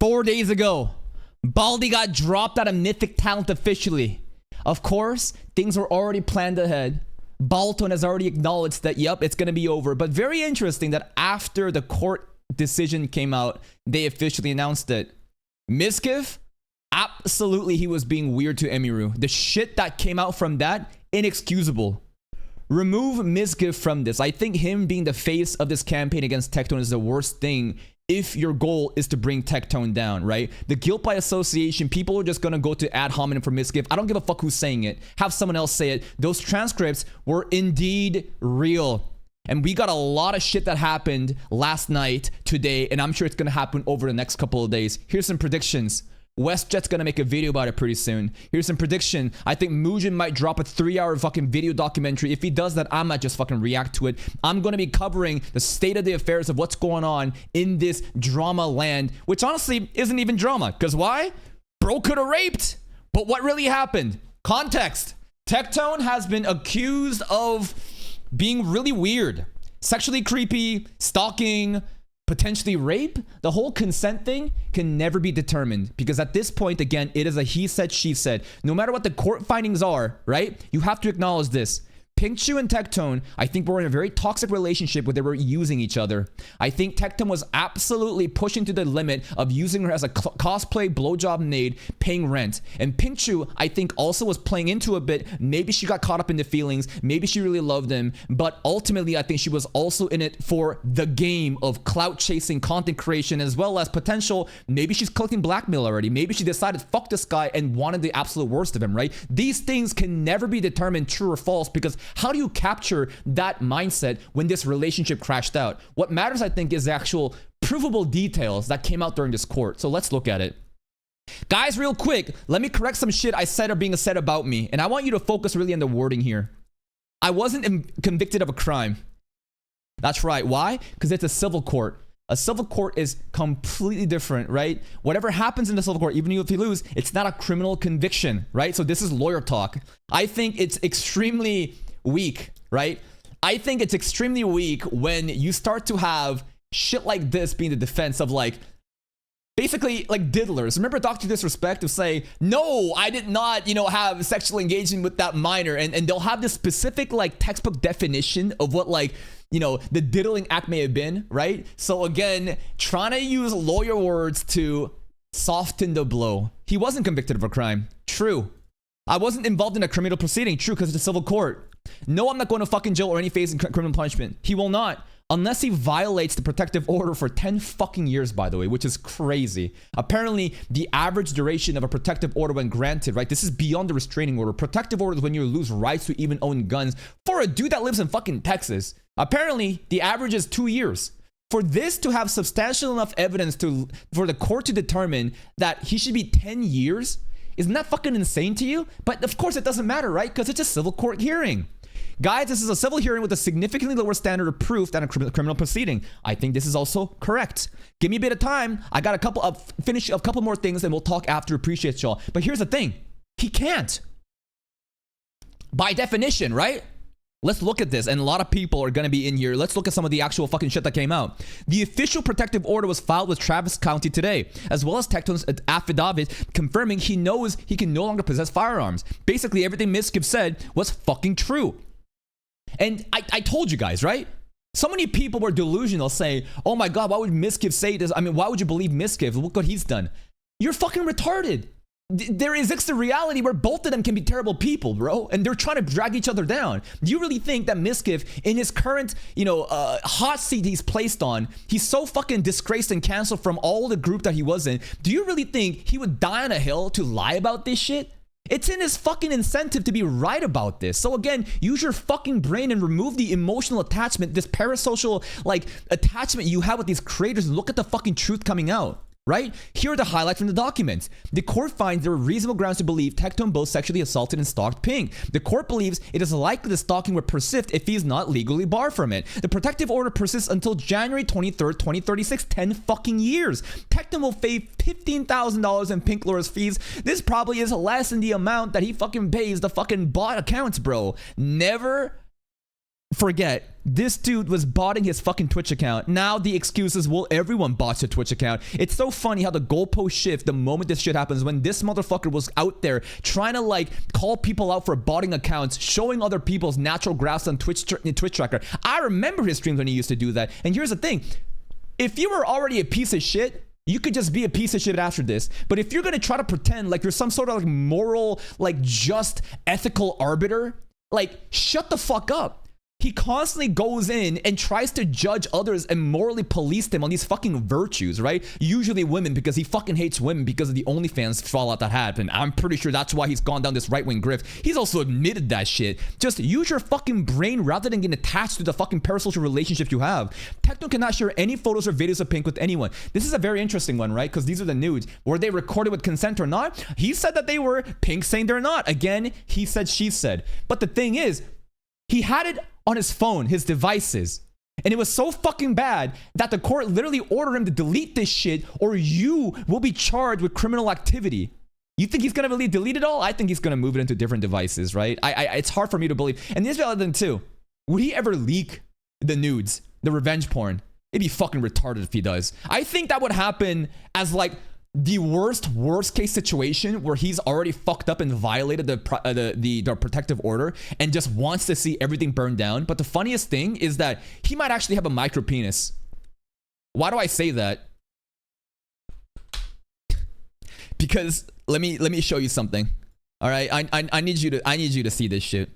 4 days ago, Baldy got dropped out of Mythic Talent officially. Of course, things were already planned ahead. Balton has already acknowledged that, yep, it's going to be over. But very interesting that after the court decision came out, they officially announced it. Miskiv, absolutely he was being weird to Emiru. The shit that came out from that, inexcusable. Remove Miskiv from this. I think him being the face of this campaign against Tectone is the worst thing if your goal is to bring Tectone down, right? The guilt by association, people are just gonna go to ad hominem for Miskiv. I don't give a fuck who's saying it. Have someone else say it. Those transcripts were indeed real. And we got a lot of shit that happened last night, today, and I'm sure it's gonna happen over the next couple of days. Here's some predictions. WestJet's gonna make a video about it pretty soon. Here's some prediction. I think Mugen might drop a 3-hour fucking video documentary. If he does that, I might just fucking react to it. I'm gonna be covering the state of the affairs of what's going on in this drama land, which honestly isn't even drama. Because why? Bro could have raped. But what really happened? Context. Tectone has been accused of being really weird. Sexually creepy, stalking, potentially rape. The whole consent thing can never be determined because at this point, again, it is a he said, she said. No matter what the court findings are, right? You have to acknowledge this. Pinkchu and Tectone, I think were in a very toxic relationship where they were using each other. I think Tectone was absolutely pushing to the limit of using her as a cosplay blowjob maid, paying rent. And Pinkchu, I think, also was playing into a bit. Maybe she got caught up in the feelings. Maybe she really loved him. But ultimately, I think she was also in it for the game of clout chasing, content creation, as well as potential. Maybe she's collecting blackmail already. Maybe she decided, fuck this guy, and wanted the absolute worst of him, right? These things can never be determined true or false because how do you capture that mindset when this relationship crashed out? What matters, I think, is the actual provable details that came out during this court. So let's look at it. Guys, real quick, let me correct some shit I said or being said about me. And I want you to focus really on the wording here. I wasn't convicted of a crime. That's right. Why? Because it's a civil court. A civil court is completely different, right? Whatever happens in the civil court, even if you lose, it's not a criminal conviction, right? So this is lawyer talk. I think it's extremely weak, right? I think it's extremely weak when you start to have shit like this being the defense of like, basically like diddlers. Remember Dr. Disrespect to say, no, I did not, have sexual engagement with that minor. And they'll have this specific like textbook definition of what like, the diddling act may have been, right? So again, trying to use lawyer words to soften the blow. He wasn't convicted of a crime. True. I wasn't involved in a criminal proceeding. True, because it's a civil court. No, I'm not going to fucking jail or any phase in criminal punishment. He will not. Unless he violates the protective order for 10 fucking years, by the way, which is crazy. Apparently, the average duration of a protective order when granted, right? This is beyond the restraining order. Protective order is when you lose rights to even own guns for a dude that lives in fucking Texas. Apparently, the average is 2 years. For this to have substantial enough evidence for the court to determine that he should be 10 years, isn't that fucking insane to you? But of course it doesn't matter, right? Because it's a civil court hearing. Guys, this is a civil hearing with a significantly lower standard of proof than a criminal proceeding. I think this is also correct. Give me a bit of time. I got finish a couple more things and we'll talk after. Appreciate y'all. But here's the thing. He can't. By definition, right? Let's look at this, and a lot of people are going to be in here. Let's look at some of the actual fucking shit that came out. The official protective order was filed with Travis County today, as well as Tectone's affidavit confirming he knows he can no longer possess firearms. Basically, everything Miskiv said was fucking true. And I told you guys, right? So many people were delusional saying, oh my God, why would Miskiv say this? I mean, why would you believe Miskiv? Look what he's done. You're fucking retarded. There exists a reality where both of them can be terrible people, bro, and they're trying to drag each other down. Do you really think that Miskiv, in his current, hot seat he's placed on, he's so fucking disgraced and canceled from all the group that he was in? Do you really think he would die on a hill to lie about this shit? It's in his fucking incentive to be right about this. So again, use your fucking brain and remove the emotional attachment, this parasocial like attachment you have with these creators, and look at the fucking truth coming out. Right? Here are the highlights from the documents. The court finds there are reasonable grounds to believe Tectone both sexually assaulted and stalked Pink. The court believes it is likely the stalking would persist if he is not legally barred from it. The protective order persists until January 23rd, 2036, 10 fucking years. Tectone will pay $15,000 in Pink lawyer's fees. This probably is less than the amount that he fucking pays the fucking bot accounts, bro. Never forget. This dude was botting his fucking Twitch account. Now the excuse is, well, everyone bots a Twitch account. It's so funny how the goalposts shift the moment this shit happens. When this motherfucker was out there trying to like call people out for botting accounts, showing other people's natural graphs on Twitch tracker. I remember his streams when he used to do that. And here's the thing. If you were already a piece of shit, you could just be a piece of shit after this. But if you're gonna try to pretend like you're some sort of like moral, like just ethical arbiter, like shut the fuck up. He constantly goes in and tries to judge others and morally police them on these fucking virtues, right? Usually women, because he fucking hates women because of the OnlyFans fallout that happened. I'm pretty sure that's why he's gone down this right-wing grift. He's also admitted that shit. Just use your fucking brain rather than getting attached to the fucking parasocial relationship you have. Tectone cannot share any photos or videos of Pink with anyone. This is a very interesting one, right? Because these are the nudes. Were they recorded with consent or not? He said that they were. Pink saying they're not. Again, he said, she said. But the thing is, he had it on his phone, his devices. And it was so fucking bad that the court literally ordered him to delete this shit or you will be charged with criminal activity. You think he's gonna really delete it all? I think he's gonna move it into different devices, right? It's hard for me to believe. And this other thing too, would he ever leak the nudes, the revenge porn? It'd be fucking retarded if he does. I think that would happen as like the worst case situation where he's already fucked up and violated the protective order and just wants to see everything burned down. But the funniest thing is that he might actually have a micro penis. Why do I say that? Because let me show you something. All right, I need you to see this shit.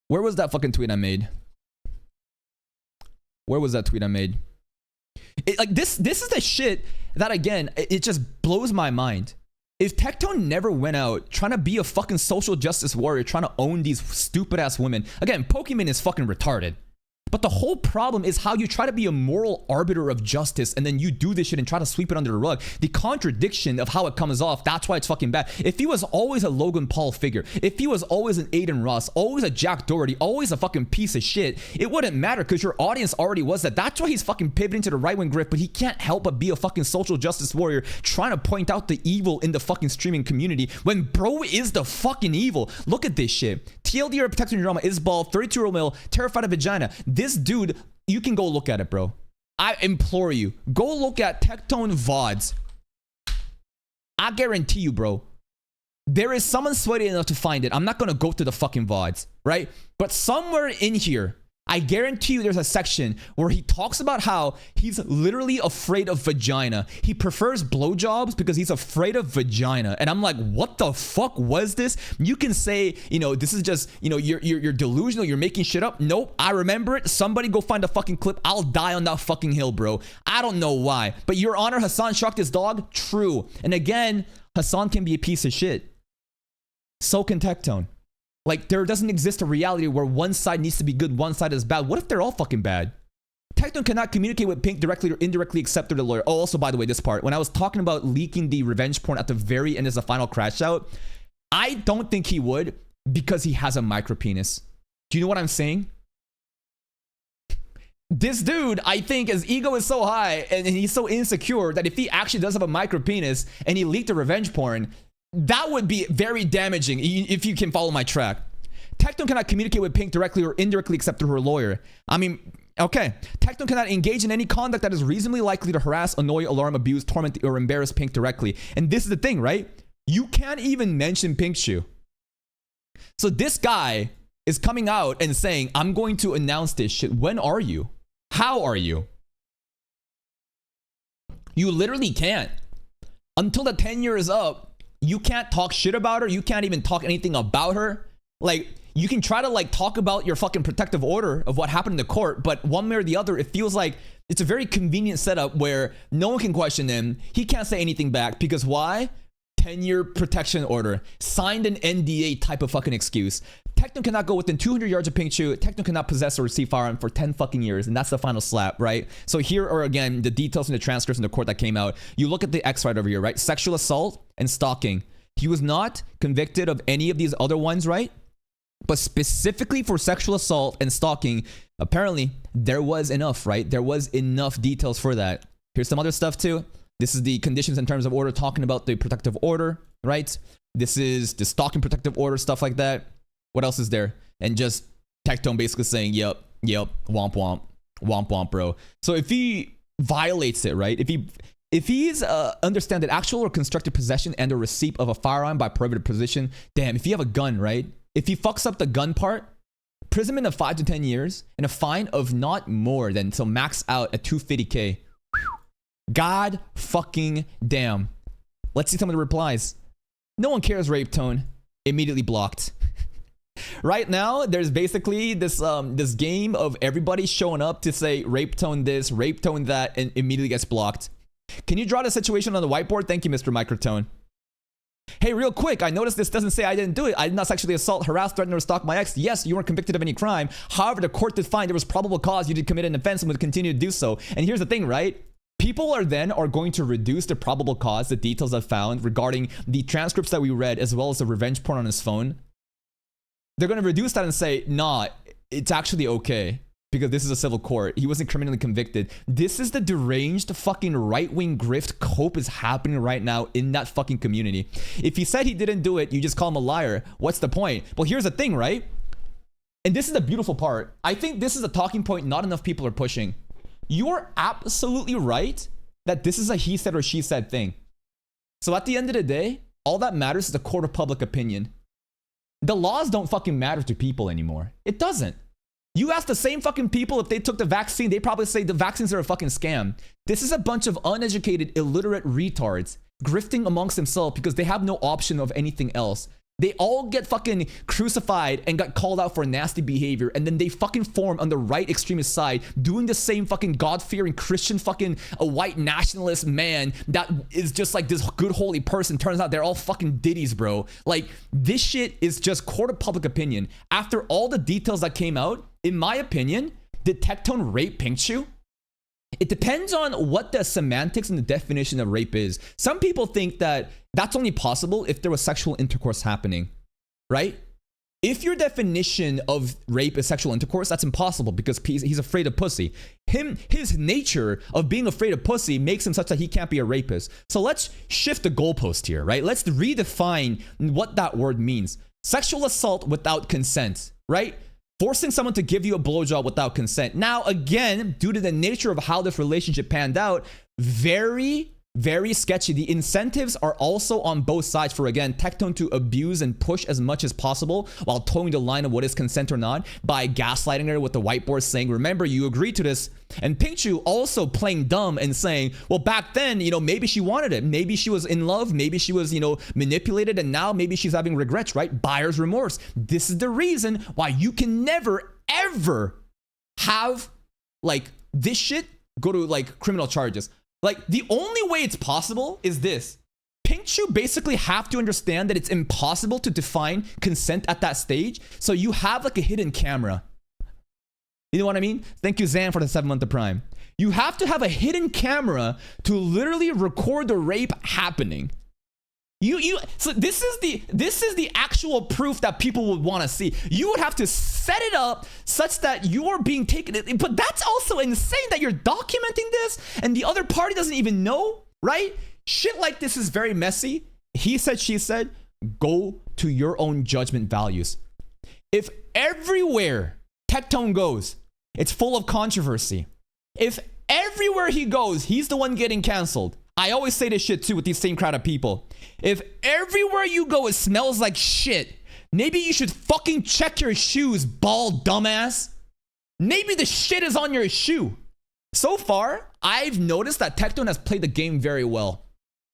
Where was that fucking tweet I made? Where was that tweet I made? Like this is the shit that, again, it just blows my mind. If Tectone never went out trying to be a fucking social justice warrior, trying to own these stupid ass women, again, Pokemon is fucking retarded. But the whole problem is how you try to be a moral arbiter of justice and then you do this shit and try to sweep it under the rug. The contradiction of how it comes off, that's why it's fucking bad. If he was always a Logan Paul figure, if he was always an Aiden Ross, always a Jack Doherty, always a fucking piece of shit, it wouldn't matter because your audience already was that. That's why he's fucking pivoting to the right-wing grift, but he can't help but be a fucking social justice warrior trying to point out the evil in the fucking streaming community when bro is the fucking evil. Look at this shit. TLDR protecting your drama is bald, 32-year-old male, terrified of vagina. This dude, you can go look at it, bro. I implore you. Go look at Tectone VODs. I guarantee you, bro. There is someone sweaty enough to find it. I'm not going to go to the fucking VODs, right? But somewhere in here, I guarantee you there's a section where he talks about how he's literally afraid of vagina. He prefers blowjobs because he's afraid of vagina. And I'm like, what the fuck was this? You can say, you know, this is just, you know, you're delusional. You're making shit up. Nope, I remember it. Somebody go find a fucking clip. I'll die on that fucking hill, bro. I don't know why. But Your Honor, Hassan shocked his dog? True. And again, Hassan can be a piece of shit. So can Tectone. Like, there doesn't exist a reality where one side needs to be good, one side is bad. What if they're all fucking bad? Tectone cannot communicate with Pink directly or indirectly except through the lawyer. Oh, also, by the way, this part. When I was talking about leaking the revenge porn at the very end as the final crash out, I don't think he would because he has a micro penis. Do you know what I'm saying? This dude, I think his ego is so high and he's so insecure that if he actually does have a micro penis and he leaked the revenge porn, that would be very damaging if you can follow my track. Tectone cannot communicate with Pink directly or indirectly except through her lawyer. I mean, okay. Tectone cannot engage in any conduct that is reasonably likely to harass, annoy, alarm, abuse, torment, or embarrass Pink directly. And this is the thing, right? You can't even mention Pink Shoe. So this guy is coming out and saying, I'm going to announce this shit. When are you? How are you? You literally can't. Until the 10 years is up, you can't talk shit about her. You can't even talk anything about her. Like, you can try to like talk about your fucking protective order of what happened in the court, but one way or the other, it feels like it's a very convenient setup where no one can question him. He can't say anything back because why? 10-year protection order, signed an NDA type of fucking excuse. Tectone cannot go within 200 yards of Pink Shoe. Tectone cannot possess or receive firearm for 10 fucking years, and that's the final slap, right? So here are again the details in the transcripts in the court that came out. You look at the X right over here, right? Sexual assault and stalking. He was not convicted of any of these other ones, right? But specifically for sexual assault and stalking, apparently there was enough, right? There was enough details for that. Here's some other stuff too. This is the conditions in terms of order, talking about the protective order, right? This is the stalking protective order, stuff like that. What else is there? And just Tectone basically saying, yep, womp womp, womp womp, bro. So if he violates it, right? If he's understand that actual or constructive possession and or receipt of a firearm by prohibited position, damn, if you have a gun, right? If he fucks up the gun part, imprisonment of 5 to 10 years and a fine of not more than, so max out at 250K. God fucking damn. Let's see some of the replies. No one cares, Rape Tone. Immediately blocked. Right now, there's basically this this game of everybody showing up to say Rape Tone this, Rape Tone that, and immediately gets blocked. Can you draw the situation on the whiteboard? Thank you, Mr. Microtone. Hey, real quick, I noticed this doesn't say I didn't do it. I did not sexually assault, harass, threaten, or stalk my ex. Yes, you weren't convicted of any crime. However, the court did find there was probable cause you did commit an offense and would continue to do so. And here's the thing, right? People are going to reduce the probable cause, the details I've found regarding the transcripts that we read, as well as the revenge porn on his phone. They're going to reduce that and say, nah, it's actually okay because this is a civil court. He wasn't criminally convicted. This is the deranged fucking right-wing grift cope is happening right now in that fucking community. If he said he didn't do it, you just call him a liar. What's the point? Well, here's the thing, right? And this is the beautiful part. I think this is a talking point not enough people are pushing. You're absolutely right that this is a he said or she said thing. So at the end of the day, all that matters is the court of public opinion. The laws don't fucking matter to people anymore. It doesn't. You ask the same fucking people if they took the vaccine, they probably say the vaccines are a fucking scam. This is a bunch of uneducated, illiterate retards grifting amongst themselves because they have no option of anything else. They all get fucking crucified and got called out for nasty behavior, and then they fucking form on the right extremist side doing the same fucking God-fearing Christian fucking a white nationalist man that is just like this good holy person. Turns out they're all fucking ditties, bro. Like, this shit is just court of public opinion. After all the details that came out, in my opinion, did Tectone rape Pinkchu? It depends on what the semantics and the definition of rape is. Some people think that that's only possible if there was sexual intercourse happening, right? If your definition of rape is sexual intercourse, that's impossible because he's afraid of pussy. His nature of being afraid of pussy makes him such that he can't be a rapist. So let's shift the goalpost here, right? Let's redefine what that word means. Sexual assault without consent, right? Forcing someone to give you a blowjob without consent. Now, again, due to the nature of how this relationship panned out, very, very sketchy. The incentives are also on both sides for, again, Tectone to abuse and push as much as possible while towing the line of what is consent or not by gaslighting her with the whiteboard saying, remember, you agreed to this. And Pinkchu also playing dumb and saying, well, back then, maybe she wanted it. Maybe she was in love. Maybe she was, manipulated. And now maybe she's having regrets, right? Buyer's remorse. This is the reason why you can never, ever have this shit go to criminal charges. The only way it's possible is this. Pinkchu basically have to understand that it's impossible to define consent at that stage. So you have a hidden camera. You know what I mean? Thank you, Zan, for the 7-month of Prime. You have to have a hidden camera to literally record the rape happening. So this is the actual proof that people would want to see. You would have to set it up such that you are being taken. But that's also insane that you're documenting this and the other party doesn't even know, right? Shit like this is very messy. He said, she said, go to your own judgment values. If everywhere Tectone goes, it's full of controversy. If everywhere he goes, he's the one getting canceled. I always say this shit too with these same crowd of people. If everywhere you go it smells like shit, maybe you should fucking check your shoes, bald dumbass. Maybe the shit is on your shoe. So far, I've noticed that Tectone has played the game very well.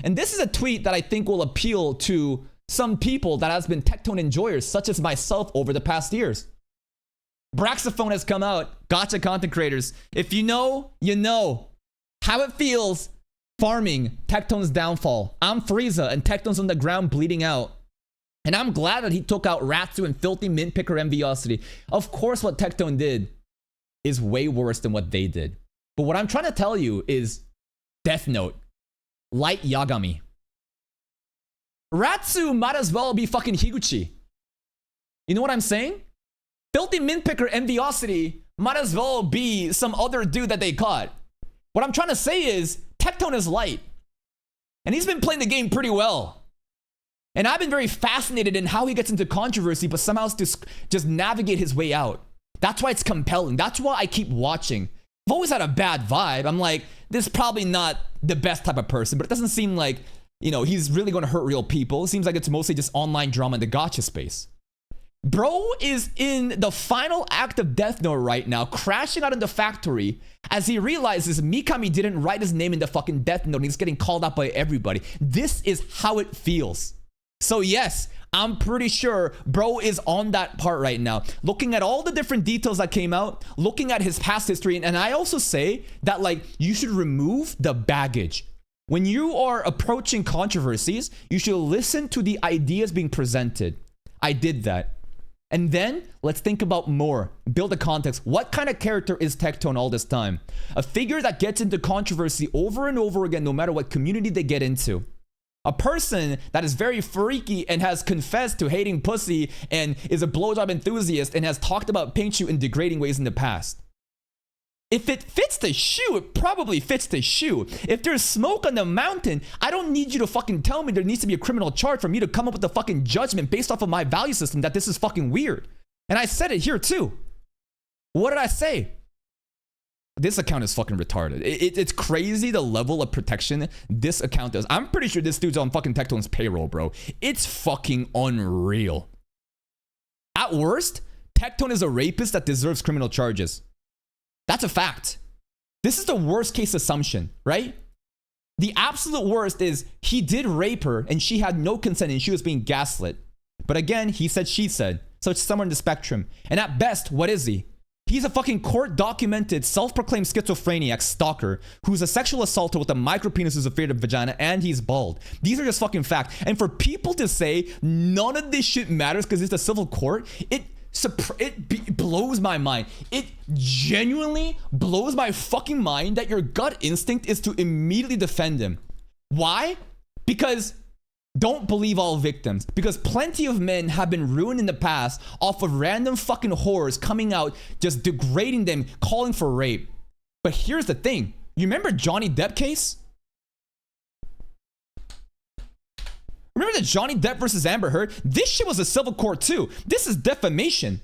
And this is a tweet that I think will appeal to some people that has been Tectone enjoyers, such as myself over the past years. Braxophone has come out. Gotcha content creators. If you know, you know how it feels farming Tectone's downfall. I'm Frieza and Tectone's on the ground bleeding out. And I'm glad that he took out Ratsu and Filthy Mint Picker Enviosity. Of course, what Tectone did is way worse than what they did. But what I'm trying to tell you is Death Note. Light Yagami. Ratsu might as well be fucking Higuchi. You know what I'm saying? Filthy Mint Picker Enviosity might as well be some other dude that they caught. What I'm trying to say is Tectone is light. And he's been playing the game pretty well. And I've been very fascinated in how he gets into controversy, but somehow just navigate his way out. That's why it's compelling. That's why I keep watching. I've always had a bad vibe. I'm like, this is probably not the best type of person, but it doesn't seem like, you know, he's really going to hurt real people. It seems like it's mostly just online drama in the gotcha space. Bro is in the final act of Death Note right now, crashing out in the factory as he realizes Mikami didn't write his name in the fucking Death Note and he's getting called out by everybody. This is how it feels. So yes, I'm pretty sure bro is on that part right now, looking at all the different details that came out, looking at his past history. And I also say that, like, you should remove the baggage. When you are approaching controversies, you should listen to the ideas being presented. I did that. And then let's think about more. Build a context. What kind of character is Tectone all this time? A figure that gets into controversy over and over again, no matter what community they get into. A person that is very freaky and has confessed to hating pussy and is a blowjob enthusiast and has talked about Pinkchu in degrading ways in the past. If it fits the shoe, it probably fits the shoe. If there's smoke on the mountain, I don't need you to fucking tell me there needs to be a criminal charge for me to come up with a fucking judgment based off of my value system that this is fucking weird. And I said it here too. What did I say? This account is fucking retarded. It's crazy the level of protection this account does. I'm pretty sure this dude's on fucking Tectone's payroll, bro. It's fucking unreal. At worst, Tectone is a rapist that deserves criminal charges. That's a fact. This is the worst case assumption, right? The absolute worst is he did rape her and she had no consent and she was being gaslit. But again, he said, she said. So it's somewhere in the spectrum. And at best, what is he? He's a fucking court-documented, self-proclaimed schizophreniac stalker who's a sexual assaulter with a micropenis who's afraid of vagina, and he's bald. These are just fucking facts. And for people to say none of this shit matters because it's a civil court, it blows my mind. It genuinely blows my fucking mind that your gut instinct is to immediately defend him. Why? Because don't believe all victims. Because plenty of men have been ruined in the past off of random fucking whores coming out, just degrading them, calling for rape. But here's the thing. You remember Johnny Depp case? Remember the Johnny Depp versus Amber Heard? This shit was a civil court too. This is defamation.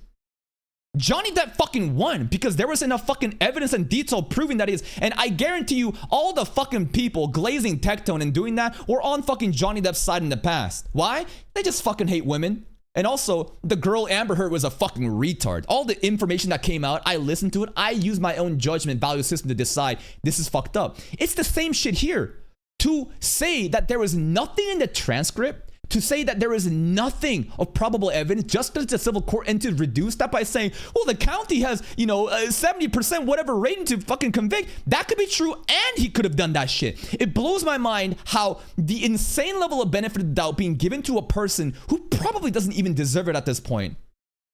Johnny Depp fucking won because there was enough fucking evidence and detail proving that he is. And I guarantee you, all the fucking people glazing Tectone and doing that were on fucking Johnny Depp's side in the past. Why? They just fucking hate women. And also, the girl Amber Heard was a fucking retard. All the information that came out, I listened to it. I used my own judgment value system to decide this is fucked up. It's the same shit here. To say that there was nothing in the transcript, to say that there is nothing of probable evidence just because it's a civil court, and to reduce that by saying, well, the county has, 70% whatever rating to fucking convict, that could be true and he could have done that shit. It blows my mind how the insane level of benefit of the doubt being given to a person who probably doesn't even deserve it at this point.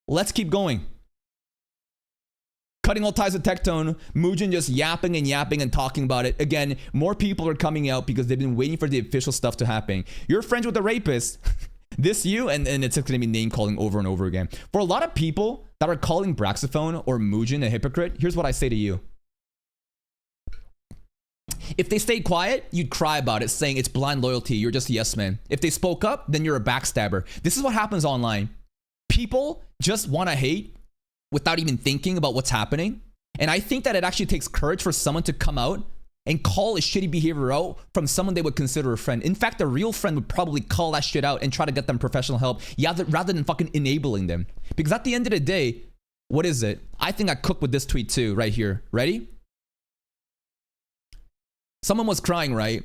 Let's keep going. Cutting all ties with Tectone, Mugen just yapping and talking about it. Again, more people are coming out because they've been waiting for the official stuff to happen. You're friends with the rapist. This you, and it's going to be name calling over and over again. For a lot of people that are calling Braxophone or Mugen a hypocrite, here's what I say to you. If they stayed quiet, you'd cry about it, saying it's blind loyalty, you're just a yes man. If they spoke up, then you're a backstabber. This is what happens online. People just want to hate without even thinking about what's happening. And I think that it actually takes courage for someone to come out and call a shitty behavior out from someone they would consider a friend. In fact, a real friend would probably call that shit out and try to get them professional help, rather than fucking enabling them. Because at the end of the day, what is it? I think I cooked with this tweet too, right here. Ready? Someone was crying, right?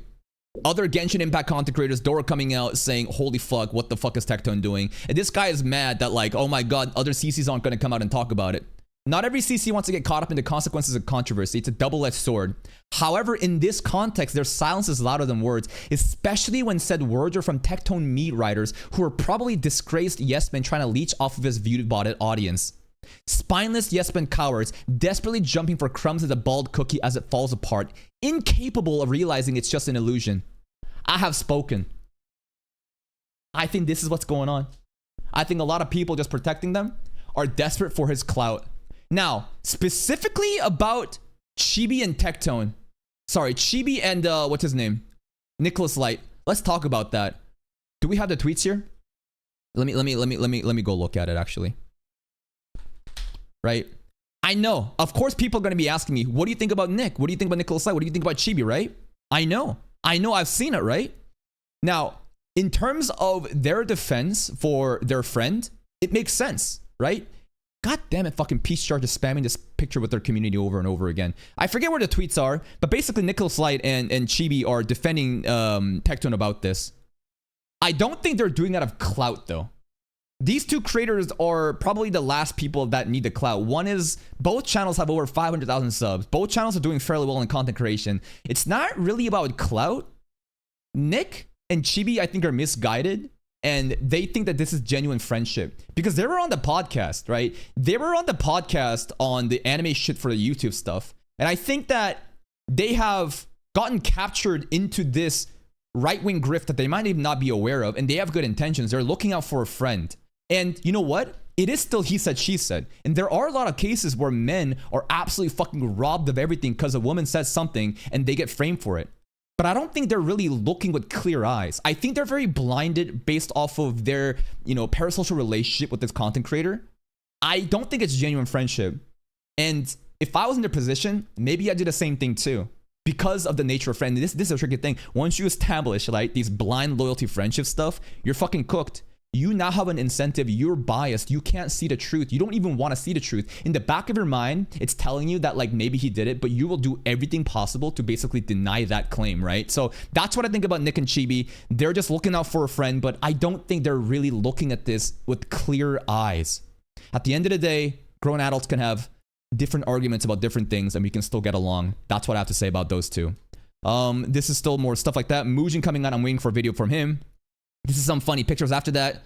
Other Genshin Impact content creators, Dora coming out saying, holy fuck, what the fuck is Tectone doing? And this guy is mad that, like, oh my god, other CCs aren't going to come out and talk about it. Not every CC wants to get caught up in the consequences of controversy. It's a double-edged sword. However, in this context, their silence is louder than words, especially when said words are from Tectone meat writers who are probably disgraced yes men trying to leech off of his view-botted audience. Spineless yes men cowards, desperately jumping for crumbs of the bald cookie as it falls apart, incapable of realizing it's just an illusion. I have spoken. I think this is what's going on. I think a lot of people just protecting them are desperate for his clout. Now, specifically about Chibi and Tectone. Sorry, Chibi and what's his name? Nicholas Light. Let's talk about that. Do we have the tweets here? Let me go look at it actually. Right? I know. Of course, people are going to be asking me, what do you think about Nick? What do you think about Nicholas Light? What do you think about Chibi, right? I know. I've seen it, right? Now, in terms of their defense for their friend, it makes sense, right? God damn it, fucking Peace Chart is spamming this picture with their community over and over again. I forget where the tweets are, but basically Nicholas Light and Chibi are defending Tectone about this. I don't think they're doing that out of clout, though. These two creators are probably the last people that need the clout. One is, both channels have over 500,000 subs. Both channels are doing fairly well in content creation. It's not really about clout. Nick and Chibi, I think, are misguided. And they think that this is genuine friendship. Because they were on the podcast, right? They were on the podcast on the anime shit for the YouTube stuff. And I think that they have gotten captured into this right-wing grift that they might even not be aware of. And they have good intentions. They're looking out for a friend. And you know what? It is still he said, she said. And there are a lot of cases where men are absolutely fucking robbed of everything because a woman says something and they get framed for it. But I don't think they're really looking with clear eyes. I think they're very blinded based off of their, parasocial relationship with this content creator. I don't think it's genuine friendship. And if I was in their position, maybe I'd do the same thing too. Because of the nature of friend. This is a tricky thing. Once you establish, these blind loyalty friendship stuff, you're fucking cooked. You now have an incentive. You're biased. You can't see the truth. You don't even want to see the truth. In the back of your mind, it's telling you that maybe he did it, but you will do everything possible to basically deny that claim, right? So that's what I think about Nick and Chibi. They're just looking out for a friend, but I don't think they're really looking at this with clear eyes. At the end of the day, grown adults can have different arguments about different things and we can still get along. That's what I have to say about those two. This is still more stuff like that. Mujin coming out. I'm waiting for a video from him. This is some funny pictures after that.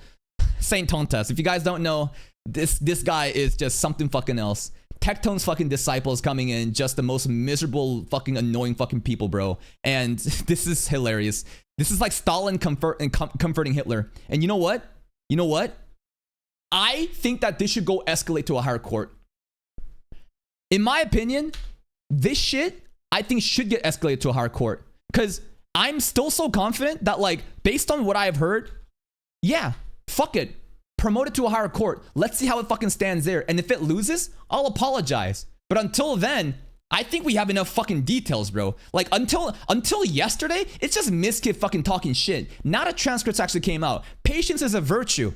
Saint Tontas. If you guys don't know, this guy is just something fucking else. Tectone's fucking disciples coming in, just the most miserable fucking annoying fucking people, bro. And this is hilarious. This is like Stalin comforting Hitler. And you know what? I think that this should go escalate to a higher court. In my opinion, this shit, I think should get escalated to a higher court. Because I'm still so confident that based on what I have heard, yeah, fuck it. Promote it to a higher court. Let's see how it fucking stands there. And if it loses, I'll apologize. But until then, I think we have enough fucking details, bro. Until yesterday, it's just Miskid fucking talking shit. Now the transcripts actually came out. Patience is a virtue.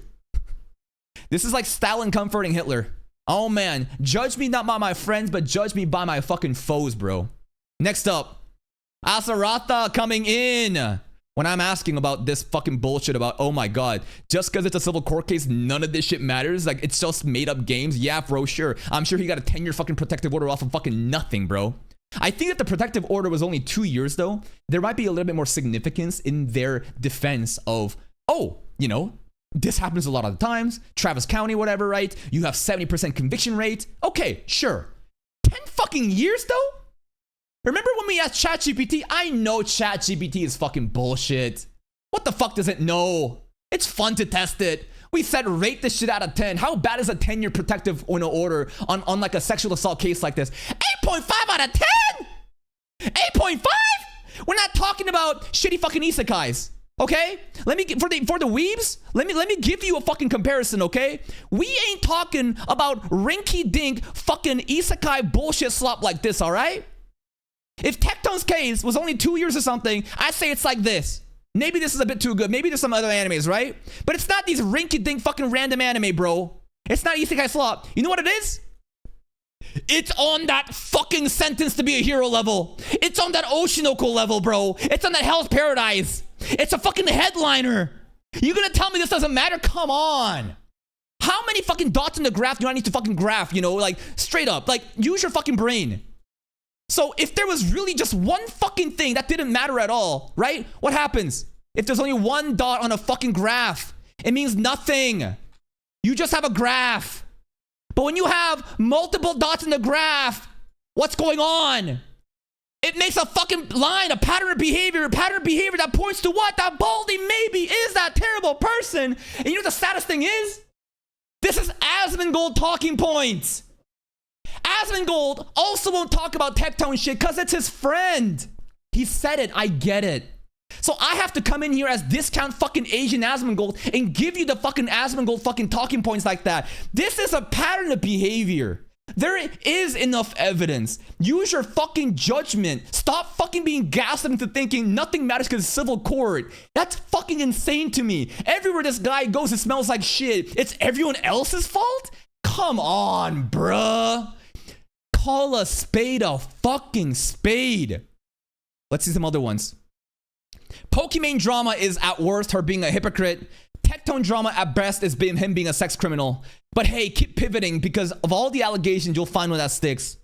This is like Stalin comforting Hitler. Oh man, judge me not by my friends, but judge me by my fucking foes, bro. Next up. Asaratha coming in. When I'm asking about this fucking bullshit about, oh my god, just because it's a civil court case, none of this shit matters. It's just made up games. Yeah, bro, sure. I'm sure he got a 10-year fucking protective order off of fucking nothing, bro. I think that the protective order was only 2 years, though. There might be a little bit more significance in their defense of, this happens a lot of the times. Travis County, whatever, right? You have 70% conviction rate. Okay, sure. 10 fucking years, though? Remember when we asked ChatGPT? I know ChatGPT is fucking bullshit. What the fuck does it know? It's fun to test it. We said rate this shit out of 10. How bad is a 10-year protective order on a sexual assault case like this? 8.5 out of 10? 8.5? We're not talking about shitty fucking isekais. Okay? Let me for the weebs, let me give you a fucking comparison, okay? We ain't talking about rinky dink fucking isekai bullshit slop like this, all right? If Tectone's case was only 2 years or something, I say it's like this. Maybe this is a bit too good. Maybe there's some other animes, right? But it's not these rinky-dink fucking random anime, bro. It's not isekai slop. You know what it is? It's on that fucking Sentence to be a Hero level. It's on that Oshinoko level, bro. It's on that Hell's Paradise. It's a fucking headliner. You gonna tell me this doesn't matter? Come on. How many fucking dots in the graph do I need to fucking graph, straight up? Use your fucking brain. So if there was really just one fucking thing that didn't matter at all, right? What happens? If there's only one dot on a fucking graph, it means nothing. You just have a graph. But when you have multiple dots in the graph, what's going on? It makes a fucking line, a pattern of behavior that points to what? That Baldy maybe is that terrible person. And you know what the saddest thing is? This is Asmongold talking points. Asmongold also won't talk about Tectone shit because it's his friend. He said it. I get it. So I have to come in here as discount fucking Asian Asmongold and give you the fucking Asmongold fucking talking points like that. This is a pattern of behavior. There is enough evidence. Use your fucking judgment. Stop fucking being gaslit into thinking nothing matters because it's civil court. That's fucking insane to me. Everywhere this guy goes, it smells like shit. It's everyone else's fault? Come on, bruh. Call a spade a fucking spade. Let's see some other ones. Pokimane drama is at worst her being a hypocrite. Tectone drama at best is him being a sex criminal. But hey, keep pivoting because of all the allegations, you'll find one that sticks.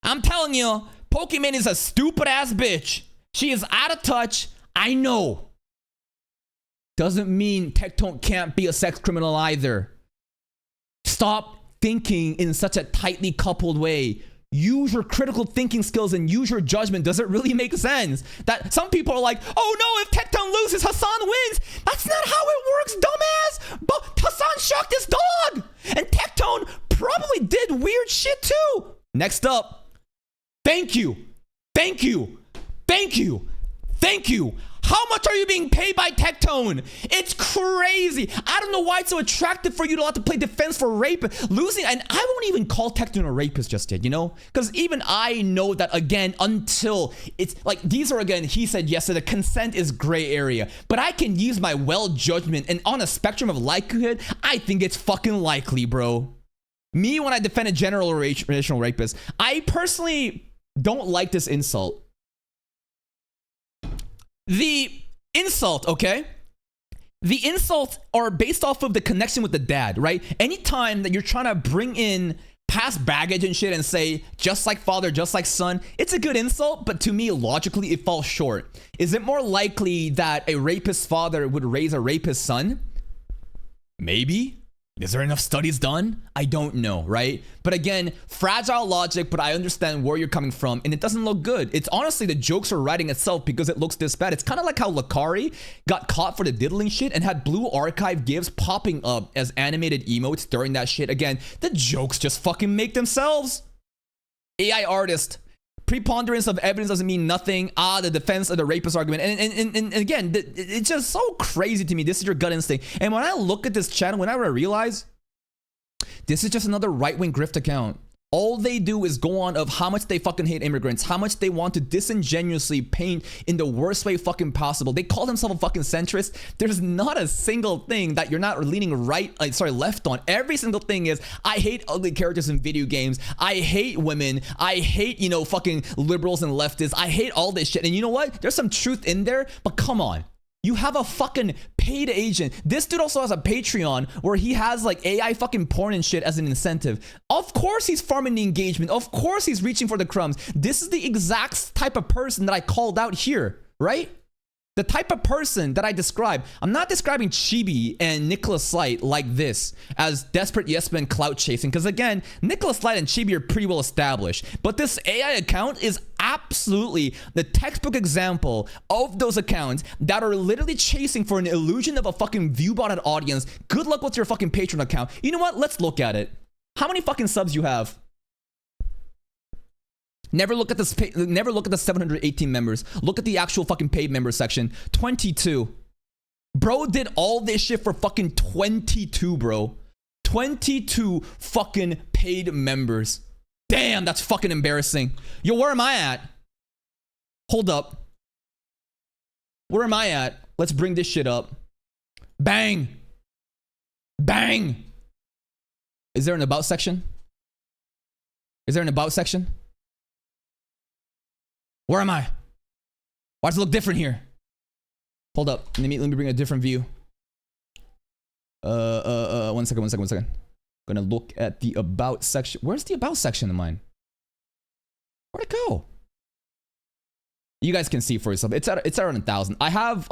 I'm telling you, Pokimane is a stupid ass bitch. She is out of touch. I know. Doesn't mean Tectone can't be a sex criminal either. Stop thinking in such a tightly coupled way. Use your critical thinking skills and use your judgment. Does it really make sense? That some people are like, oh no, if Tectone loses, Hassan wins. That's not how it works, dumbass. But Hassan shocked his dog. And Tectone probably did weird shit too. Next up. Thank you. Thank you. Thank you. Thank you. How much are you being paid by Tectone? It's crazy. I don't know why it's so attractive for you to have to play defense for rape. Losing, and I won't even call Tectone a rapist just yet, you know? Because even I know that, again, until it's like, these are, again, he said yesterday, consent is gray area. But I can use my well judgment, and on a spectrum of likelihood, I think it's fucking likely, bro. Me, when I defend a general or traditional rapist, I personally don't like this insult. The insult, okay? The insults are based off of the connection with the dad, right? Anytime that you're trying to bring in past baggage and shit and say, just like father, just like son, it's a good insult, but to me, logically, it falls short. Is it more likely that a rapist father would raise a rapist son? Maybe. Is there enough studies done? I don't know, right? But again, fragile logic, but I understand where you're coming from, and it doesn't look good. It's honestly, the jokes are writing itself because it looks this bad. It's kind of like how Lakari got caught for the diddling shit and had blue archive gifs popping up as animated emotes during that shit. Again, the jokes just fucking make themselves. AI artist. Preponderance of evidence doesn't mean nothing. The defense of the rapist argument. And again, it's just so crazy to me. This is your gut instinct. And when I look at this channel, whenever I realize this is just another right-wing grift account. All they do is go on of how much they fucking hate immigrants, how much they want to disingenuously paint in the worst way fucking possible. They call themselves a fucking centrist. There's not a single thing that you're not leaning left on. Every single thing is, I hate ugly characters in video games. I hate women. I hate, fucking liberals and leftists. I hate all this shit. And you know what? There's some truth in there, but come on. You have a fucking paid agent. This dude also has a Patreon where he has like AI fucking porn and shit as an incentive. Of course he's farming the engagement. Of course he's reaching for the crumbs. This is the exact type of person that I called out here, right? The type of person that I describe. I'm not describing Chibi and Nicholas Light like this as desperate yes men clout chasing. Because again, Nicholas Light and Chibi are pretty well established. But this AI account is absolutely the textbook example of those accounts that are literally chasing for an illusion of a fucking view-botted audience. Good luck with your fucking Patreon account. You know what? Let's look at it. How many fucking subs you have? Never look at this. Never look at the 718 members. Look at the actual fucking paid member section. 22. Bro did all this shit for fucking 22, bro. 22 fucking paid members. Damn, that's fucking embarrassing. Yo, where am I at? Hold up. Where am I at? Let's bring this shit up. Bang. Bang. Is there an about section? Is there an about section? Where am I? Why does it look different here? Hold up. Let me bring a different view. One second. Gonna look at the about section. Where's the about section of mine? Where'd it go? You guys can see for yourself. It's around 1,000. I have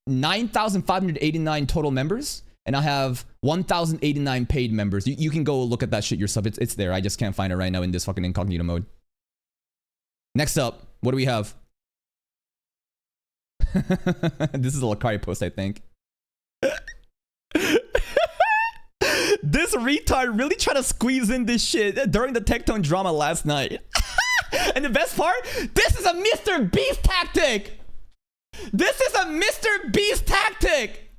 9,589 total members, and I have 1,089 paid members. You can go look at that shit yourself. It's there. I just can't find it right now in this fucking incognito mode. Next up, what do we have? This is a Lakari post, I think. This retard really trying to squeeze in this shit during the Tectone drama last night. And the best part, this is a Mr. Beast tactic. This is a Mr. Beast tactic.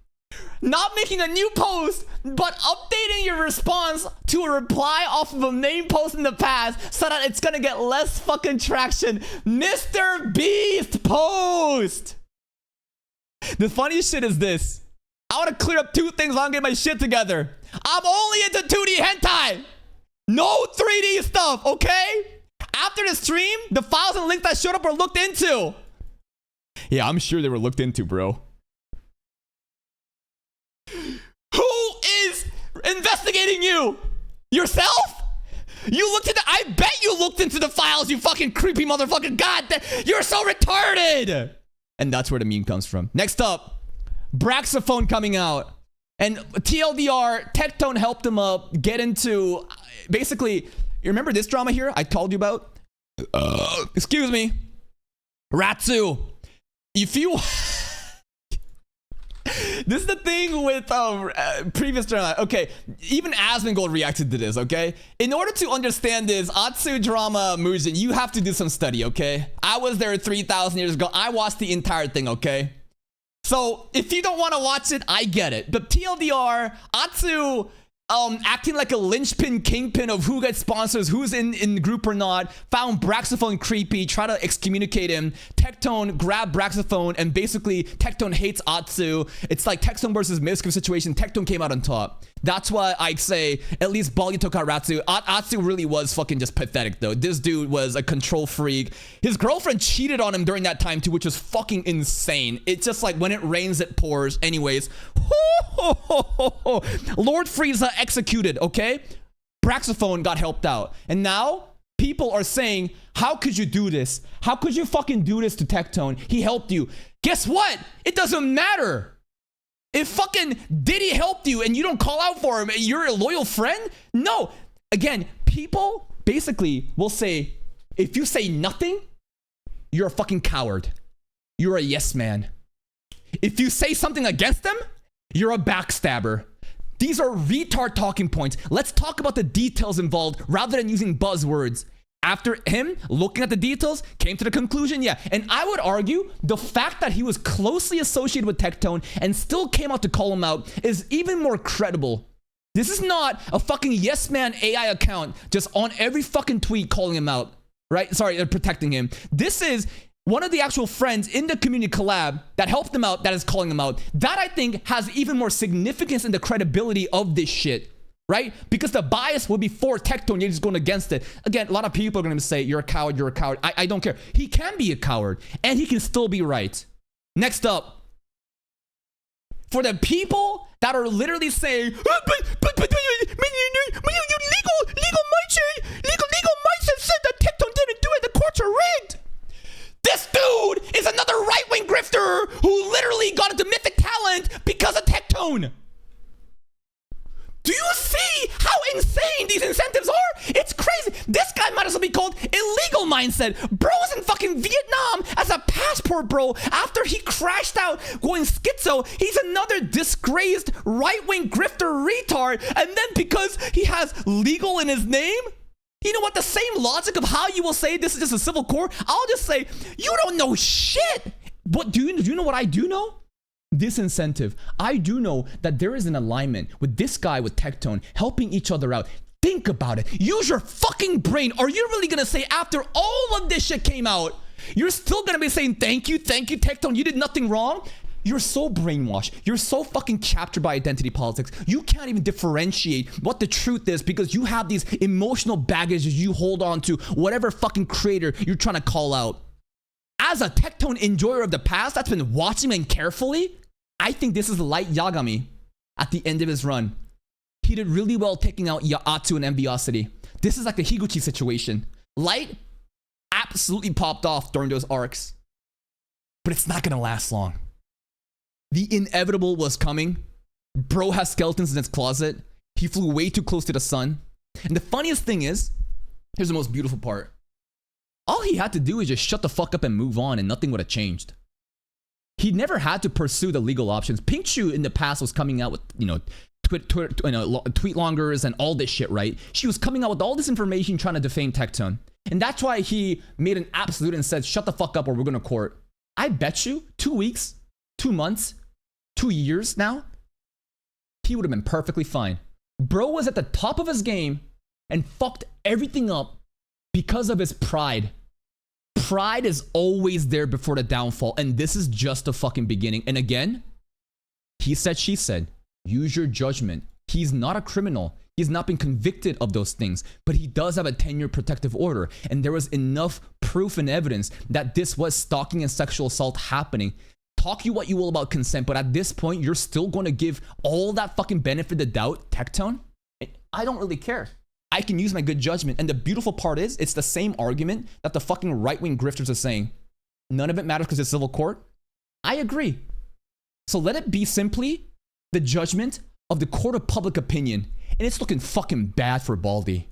not making a new post, but updating your response to a reply off of a main post in the past so that it's gonna get less fucking traction. Mr. Beast post! The funniest shit is this. I want to clear up two things while I'm getting my shit together. I'm only into 2D hentai. No 3D stuff, okay? After the stream, the files and links that showed up were looked into. Yeah, I'm sure they were looked into, bro. Who is investigating you? Yourself? You looked into, I bet you looked into the files, you fucking creepy motherfucker. God, you're so retarded. And that's where the meme comes from. Next up, Braxophone coming out. And TLDR, Tectone helped him up get into, basically, you remember this drama here I told you about? Excuse me. Ratsu. If you... This is the thing with previous drama. Okay, even Asmongold reacted to this, okay? In order to understand this Atsu drama, Mujin, you have to do some study, okay? I was there 3,000 years ago. I watched the entire thing, okay? So, if you don't want to watch it, I get it. But TLDR, Atsu acting like a linchpin kingpin of who gets sponsors, who's in the group or not, found Braxophone creepy, try to excommunicate him. Tectone grabbed Braxophone, and basically Tectone hates Atsu. It's like Tectone versus Miskov situation. Tectone came out on top. That's why I say at least Baldy took out Ratsu. Atsu really was fucking just pathetic though. This dude was a control freak. His girlfriend cheated on him during that time too, which was fucking insane. It's just like when it rains, it pours. Anyways, Lord Frieza executed, okay? Braxophone got helped out. And now people are saying, how could you do this? How could you fucking do this to Tectone? He helped you. Guess what? It doesn't matter. If fucking Diddy helped you and you don't call out for him, you're a loyal friend? No. Again, people basically will say, if you say nothing, you're a fucking coward. You're a yes man. If you say something against them, you're a backstabber. These are retard talking points. Let's talk about the details involved rather than using buzzwords. After him looking at the details, came to the conclusion, yeah. And I would argue the fact that he was closely associated with Tectone and still came out to call him out is even more credible. This is not a fucking yes man AI account just on every fucking tweet calling him out, right? Sorry, protecting him. This is one of the actual friends in the community collab that helped him out that is calling him out. That I think has even more significance in the credibility of this shit. Right? Because the bias will be for Tectone, you're just going against it. Again, a lot of people are going to say, you're a coward, you're a coward. I don't care. He can be a coward, and he can still be right. Next up, for the people that are literally saying, oh, but legal mindset said that Tectone didn't do it, the courts are rigged. This dude is another right-wing grifter who literally got into mythic talent because of Tectone. Do you see how insane these incentives are? It's crazy. This guy might as well be called illegal mindset. Bro was in fucking Vietnam as a passport bro after he crashed out going schizo. He's another disgraced right-wing grifter retard. And then because he has legal in his name, you know what? The same logic of how you will say this is just a civil court, I'll just say, you don't know shit. But do you know what I do know? This incentive. I do know that there is an alignment with this guy with Tectone helping each other out. Think about it. Use your fucking brain. Are you really gonna say after all of this shit came out, you're still gonna be saying thank you, Tectone, you did nothing wrong? You're so brainwashed. You're so fucking captured by identity politics. You can't even differentiate what the truth is because you have these emotional baggages you hold on to whatever fucking creator you're trying to call out. As a Tectone enjoyer of the past that's been watching him carefully, I think this is Light Yagami at the end of his run. He did really well taking out Atsu and Enviosity. This is like the Higuchi situation. Light absolutely popped off during those arcs. But it's not gonna last long. The inevitable was coming. Bro has skeletons in his closet. He flew way too close to the sun. And the funniest thing is, here's the most beautiful part. All he had to do is just shut the fuck up and move on and nothing would have changed. He never had to pursue the legal options. Pinkchu in the past was coming out with, tweet longers and all this shit, right? She was coming out with all this information trying to defame Tectone. And that's why he made an absolute and said, shut the fuck up or we're going to court. I bet you 2 weeks, 2 months, 2 years now, he would have been perfectly fine. Bro was at the top of his game and fucked everything up because of his pride. Pride is always there before the downfall, and this is just the fucking beginning. And again, he said, she said, use your judgment. He's not a criminal. He's not been convicted of those things, but he does have a 10-year protective order. And there was enough proof and evidence that this was stalking and sexual assault happening. Talk you what you will about consent, but at this point, you're still going to give all that fucking benefit of the doubt, Tectone? I don't really care. I can use my good judgment. And the beautiful part is, it's the same argument that the fucking right-wing grifters are saying. None of it matters because it's civil court. I agree. So let it be simply the judgment of the court of public opinion. And it's looking fucking bad for Baldy.